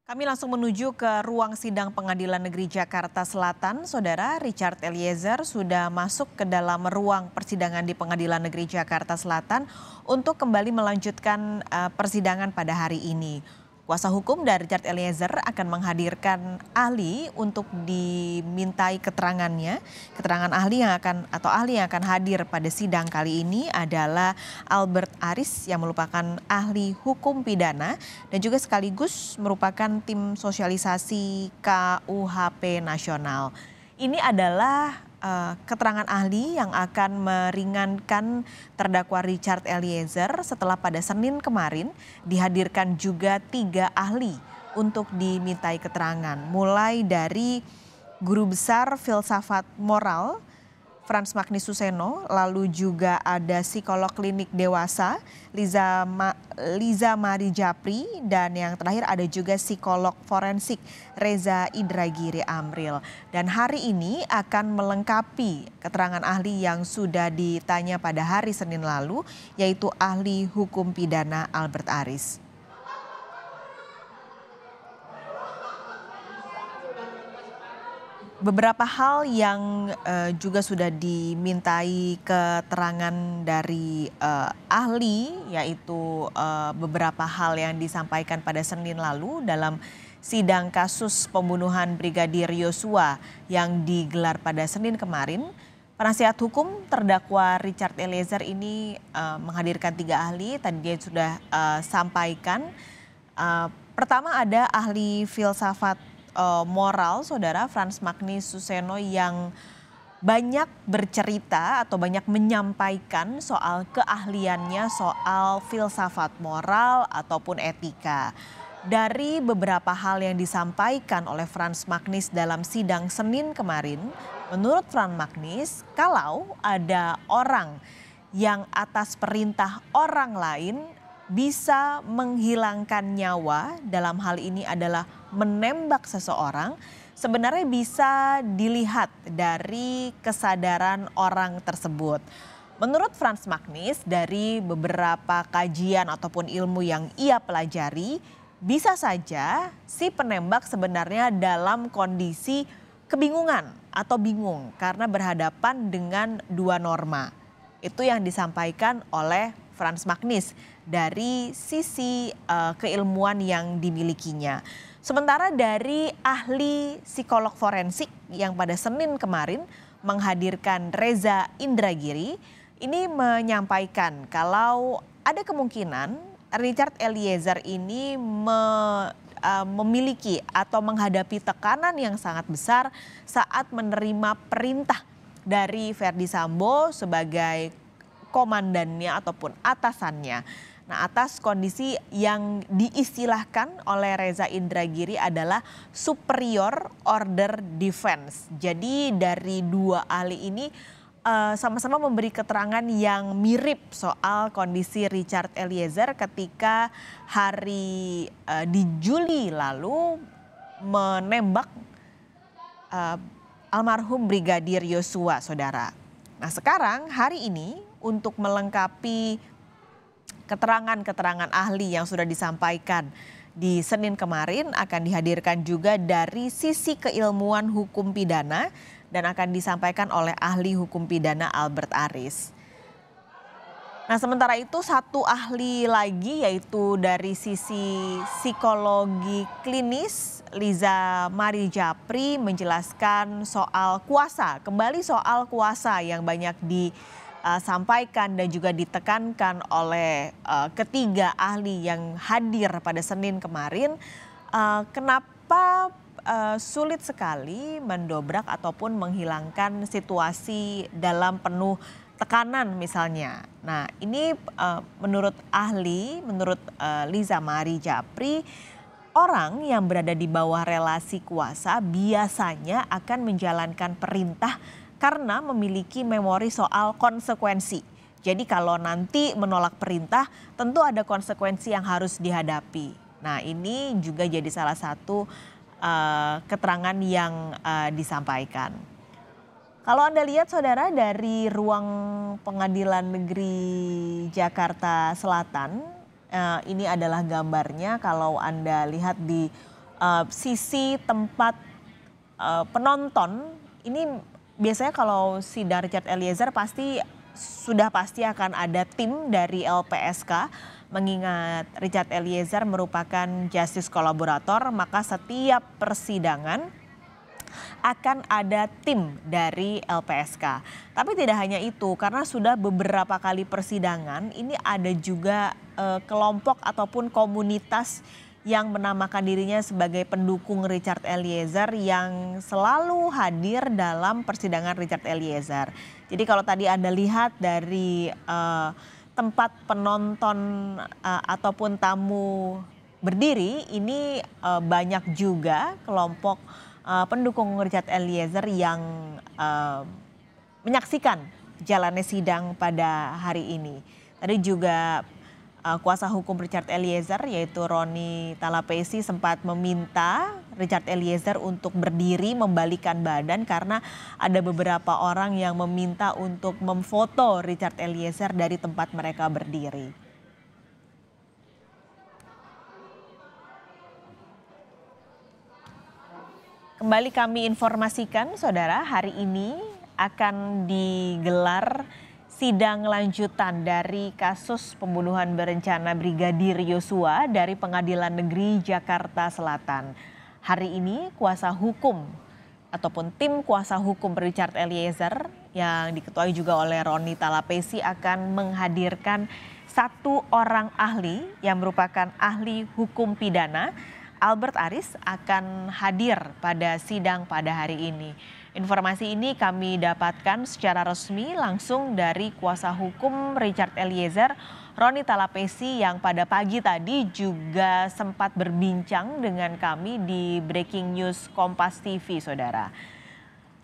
Kami langsung menuju ke ruang sidang Pengadilan Negeri Jakarta Selatan. Saudara Richard Eliezer sudah masuk ke dalam ruang persidangan di Pengadilan Negeri Jakarta Selatan untuk kembali melanjutkan persidangan pada hari ini. Kuasa hukum dari Richard Eliezer akan menghadirkan ahli untuk dimintai keterangannya. Keterangan ahli yang akan hadir pada sidang kali ini adalah Albert Aris yang merupakan ahli hukum pidana dan juga sekaligus merupakan tim sosialisasi KUHP nasional. Ini adalah keterangan ahli yang akan meringankan terdakwa Richard Eliezer setelah pada Senin kemarin dihadirkan juga 3 ahli untuk dimintai keterangan. Mulai dari Guru Besar Filsafat Moral Frans Magni Suseno, lalu juga ada psikolog klinik dewasa Liza Mari Japri, dan yang terakhir ada juga psikolog forensik Reza Indragiri Amril. Dan hari ini akan melengkapi keterangan ahli yang sudah ditanya pada hari Senin lalu, yaitu ahli hukum pidana Albert Aris. Beberapa hal yang juga sudah dimintai keterangan dari ahli, yaitu beberapa hal yang disampaikan pada Senin lalu dalam sidang kasus pembunuhan Brigadir Yosua yang digelar pada Senin kemarin. Penasihat hukum terdakwa Richard Eliezer ini menghadirkan 3 ahli, tadi dia sudah sampaikan. Pertama ada ahli filsafat moral, saudara Frans Magni Suseno, yang banyak bercerita atau banyak menyampaikan soal keahliannya soal filsafat moral ataupun etika. Dari beberapa hal yang disampaikan oleh Frans Magnis dalam sidang Senin kemarin, menurut Frans Magnis, kalau ada orang yang atas perintah orang lain bisa menghilangkan nyawa, dalam hal ini adalah menembak seseorang, sebenarnya bisa dilihat dari kesadaran orang tersebut. Menurut Frans Magnis, dari beberapa kajian ataupun ilmu yang ia pelajari, bisa saja si penembak sebenarnya dalam kondisi kebingungan atau bingung karena berhadapan dengan 2 norma. Itu yang disampaikan oleh Frans Magnis dari sisi keilmuan yang dimilikinya. Sementara dari ahli psikolog forensik yang pada Senin kemarin menghadirkan Reza Indragiri, ini menyampaikan kalau ada kemungkinan Richard Eliezer ini memiliki atau menghadapi tekanan yang sangat besar saat menerima perintah dari Verdi Sambo sebagai komandannya ataupun atasannya. Nah, atas kondisi yang diistilahkan oleh Reza Indragiri adalah superior order defense. Jadi dari 2 ahli ini sama-sama memberi keterangan yang mirip soal kondisi Richard Eliezer ketika di Juli lalu menembak almarhum Brigadir Yosua, saudara. Nah, sekarang hari ini untuk melengkapi keterangan-keterangan ahli yang sudah disampaikan di Senin kemarin akan dihadirkan juga dari sisi keilmuan hukum pidana dan akan disampaikan oleh ahli hukum pidana Albert Aris. Nah, sementara itu 1 ahli lagi yaitu dari sisi psikologi klinis Liza Mari Japri menjelaskan soal kuasa, kembali soal kuasa yang banyak disampaikan dan juga ditekankan oleh ketiga ahli yang hadir pada Senin kemarin. Kenapa sulit sekali mendobrak ataupun menghilangkan situasi dalam penuh tekanan misalnya. Nah, ini menurut Liza Mari Japri, orang yang berada di bawah relasi kuasa biasanya akan menjalankan perintah karena memiliki memori soal konsekuensi. Jadi kalau nanti menolak perintah tentu ada konsekuensi yang harus dihadapi. Nah, ini juga jadi salah satu keterangan yang disampaikan. Kalau Anda lihat, saudara, dari ruang Pengadilan Negeri Jakarta Selatan, ini adalah gambarnya kalau Anda lihat di sisi tempat penonton ini biasanya kalau sidang Richard Eliezer sudah pasti akan ada tim dari LPSK, mengingat Richard Eliezer merupakan justice kolaborator, maka setiap persidangan akan ada tim dari LPSK. Tapi tidak hanya itu, karena sudah beberapa kali persidangan, ini ada juga kelompok ataupun komunitas yang menamakan dirinya sebagai pendukung Richard Eliezer yang selalu hadir dalam persidangan Richard Eliezer. Jadi kalau tadi Anda lihat dari tempat penonton ataupun tamu berdiri, ini banyak juga kelompok pendukung Richard Eliezer yang menyaksikan jalannya sidang pada hari ini. Tadi juga kuasa hukum Richard Eliezer yaitu Roni Talapesi sempat meminta Richard Eliezer untuk berdiri membalikan badan karena ada beberapa orang yang meminta untuk memfoto Richard Eliezer dari tempat mereka berdiri. Kembali kami informasikan, saudara, hari ini akan digelar sidang lanjutan dari kasus pembunuhan berencana Brigadir Yosua dari Pengadilan Negeri Jakarta Selatan. Hari ini kuasa hukum ataupun tim kuasa hukum Richard Eliezer yang diketuai juga oleh Roni Talapesi akan menghadirkan satu orang ahli yang merupakan ahli hukum pidana. Albert Aris akan hadir pada sidang pada hari ini. Informasi ini kami dapatkan secara resmi langsung dari kuasa hukum Richard Eliezer, Roni Talapesi, yang pada pagi tadi juga sempat berbincang dengan kami di Breaking News Kompas TV, saudara.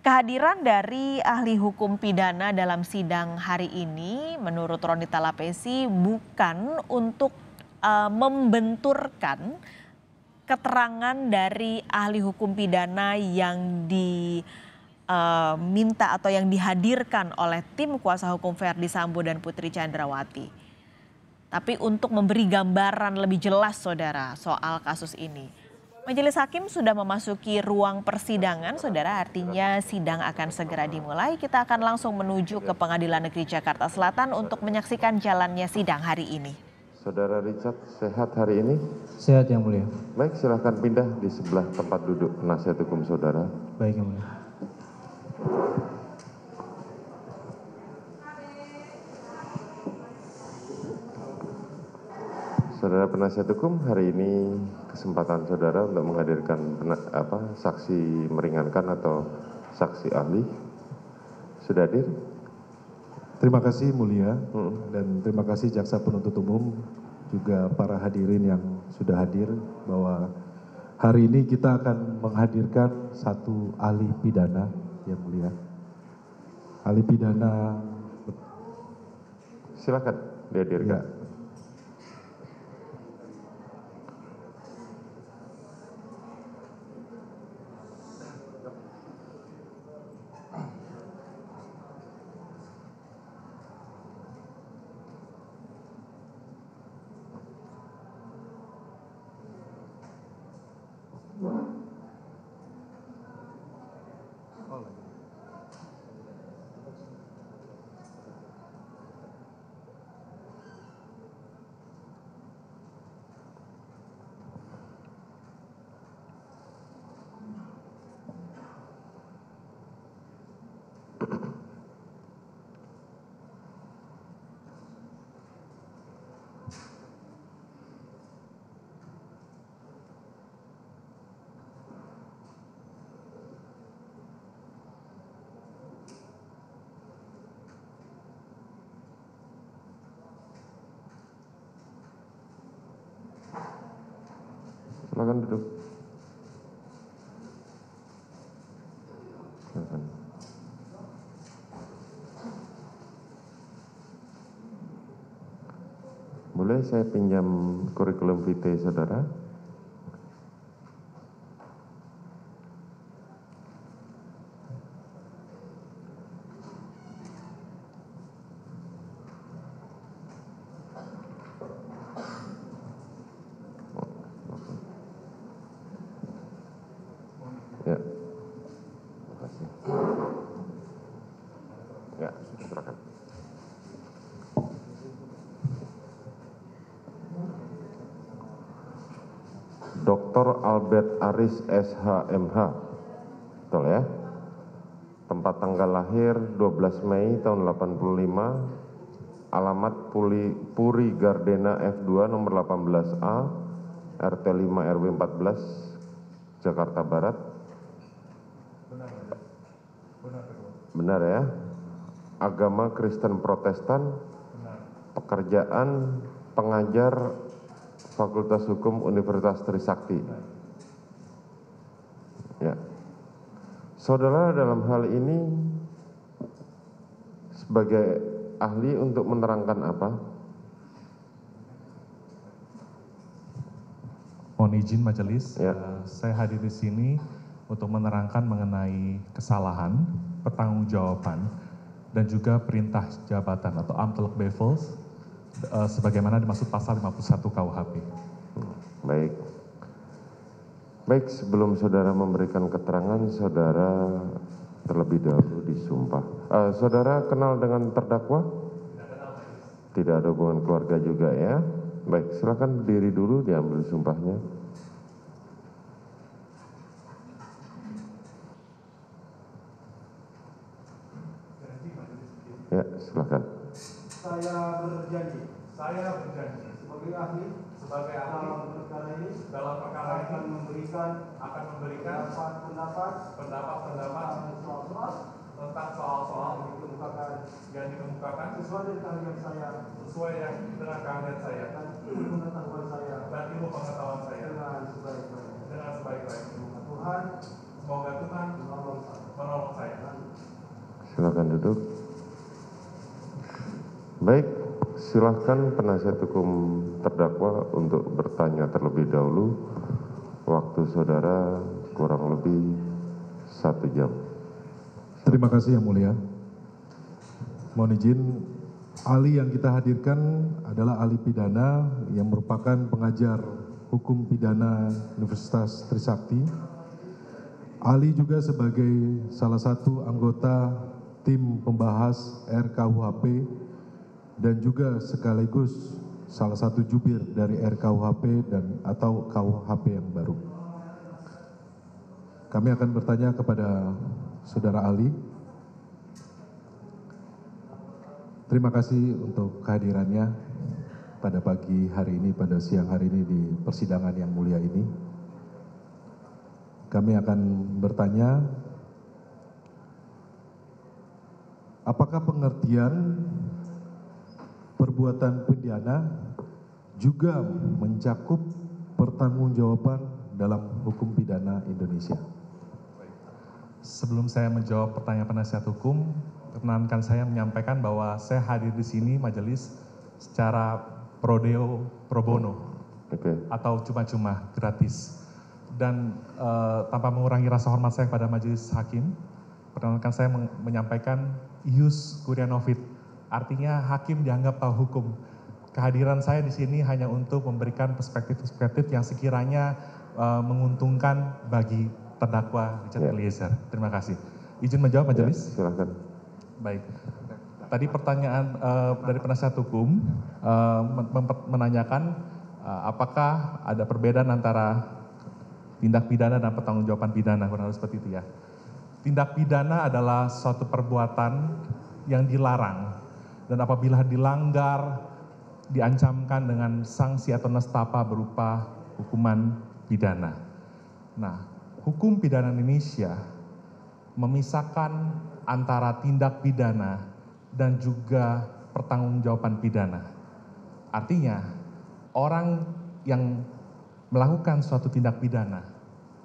Kehadiran dari ahli hukum pidana dalam sidang hari ini menurut Roni Talapesi bukan untuk membenturkan keterangan dari ahli hukum pidana yang diminta atau yang dihadirkan oleh tim kuasa hukum Verdi Sambo dan Putri Chandrawati. Tapi untuk memberi gambaran lebih jelas, saudara, soal kasus ini. Majelis Hakim sudah memasuki ruang persidangan, saudara, artinya sidang akan segera dimulai. Kita akan langsung menuju ke Pengadilan Negeri Jakarta Selatan untuk menyaksikan jalannya sidang hari ini. Saudara Richard sehat hari ini? Sehat, Yang Mulia. Baik, silahkan pindah di sebelah tempat duduk penasihat hukum saudara. Baik, Yang Mulia. Saudara penasihat hukum, hari ini kesempatan saudara untuk menghadirkan saksi meringankan atau saksi ahli. Sudah hadir? Terima kasih Mulia dan terima kasih Jaksa Penuntut Umum juga para hadirin yang sudah hadir bahwa hari ini kita akan menghadirkan satu ahli pidana yang mulia. Ahli pidana. Silakan dihadirkan. Ya. Silakan duduk. Silakan. Boleh saya pinjam kurikulum vitae saudara? Dr. Albert Aris SHMH, betul ya? Tempat tanggal lahir 12 Mei tahun 85, alamat Puri Gardena F2 nomor 18A, RT 5 RW 14, Jakarta Barat. Benar ya? Agama Kristen Protestan, pekerjaan pengajar Fakultas Hukum Universitas Trisakti. Ya. Saudara dalam hal ini sebagai ahli untuk menerangkan apa? Mohon izin majelis, Ya. saya hadir di sini untuk menerangkan mengenai kesalahan, pertanggungjawaban, dan juga perintah jabatan atau amtelk bevels sebagaimana dimaksud pasal 51 KUHP. Baik. Baik, sebelum saudara memberikan keterangan, saudara terlebih dahulu disumpah. Saudara kenal dengan terdakwa? Tidak ada hubungan keluarga juga ya? Baik, silakan berdiri dulu, diambil sumpahnya. Ya, silakan. Saya berjanji Sebagai ahli dalam perkara ini akan memberikan pendapat tentang soal-soal yang dikemukakan sesuai dengan keahlian saya dan ilmu pengetahuan saya dengan sebaik-baiknya. Semoga Tuhan menolong saya. Silakan duduk. Baik, silakan penasihat hukum terdakwa untuk bertanya terlebih dahulu. Waktu saudara kurang lebih 1 jam. Terima kasih Yang Mulia. Mohon izin, ahli yang kita hadirkan adalah ahli pidana yang merupakan pengajar hukum pidana Universitas Trisakti. Ahli juga sebagai salah satu anggota tim pembahas RKUHP dan juga sekaligus salah satu jubir dari RKUHP dan atau KUHP yang baru. Kami akan bertanya kepada saudara ahli. Terima kasih untuk kehadirannya pada pagi hari ini, pada siang hari ini di persidangan yang mulia ini. Kami akan bertanya, apakah pengertian perbuatan pidana juga mencakup pertanggungjawaban dalam hukum pidana Indonesia? Sebelum saya menjawab pertanyaan penasihat hukum, perkenankan saya menyampaikan bahwa saya hadir di sini majelis secara pro bono atau cuma-cuma gratis. Dan tanpa mengurangi rasa hormat saya kepada majelis hakim, perkenankan saya menyampaikan ius curia novit, artinya hakim dianggap tahu hukum. Kehadiran saya di sini hanya untuk memberikan perspektif-perspektif yang sekiranya menguntungkan bagi terdakwa Richard Eliezer. Terima kasih. Izin menjawab majelis? Ya, silakan. Baik. Tadi pertanyaan dari penasihat hukum menanyakan apakah ada perbedaan antara tindak pidana dan pertanggungjawaban pidana, kurang lebih seperti itu ya. Tindak pidana adalah suatu perbuatan yang dilarang dan apabila dilanggar diancamkan dengan sanksi atau nestapa berupa hukuman pidana. Nah, hukum pidana Indonesia memisahkan antara tindak pidana dan juga pertanggungjawaban pidana. Artinya, orang yang melakukan suatu tindak pidana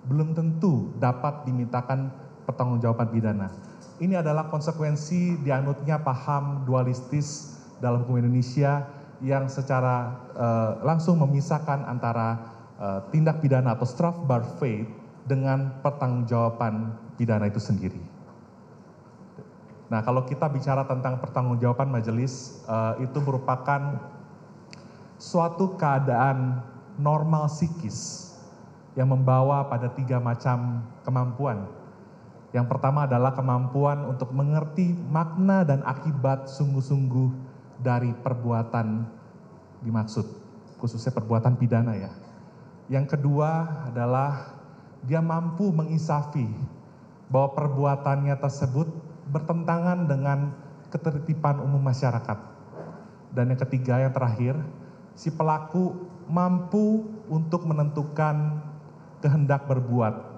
belum tentu dapat dimintakan pertanggungjawaban pidana. Ini adalah konsekuensi dianutnya paham dualistis dalam hukum Indonesia yang secara langsung memisahkan antara tindak pidana atau strafbar feit dengan pertanggungjawaban pidana itu sendiri. Nah, kalau kita bicara tentang pertanggungjawaban majelis, itu merupakan suatu keadaan normal psikis yang membawa pada 3 macam kemampuan. Yang pertama adalah kemampuan untuk mengerti makna dan akibat sungguh-sungguh dari perbuatan dimaksud, khususnya perbuatan pidana ya. Yang kedua adalah dia mampu menginsafi bahwa perbuatannya tersebut bertentangan dengan ketertiban umum masyarakat. Dan yang ketiga, yang terakhir, si pelaku mampu untuk menentukan kehendak berbuat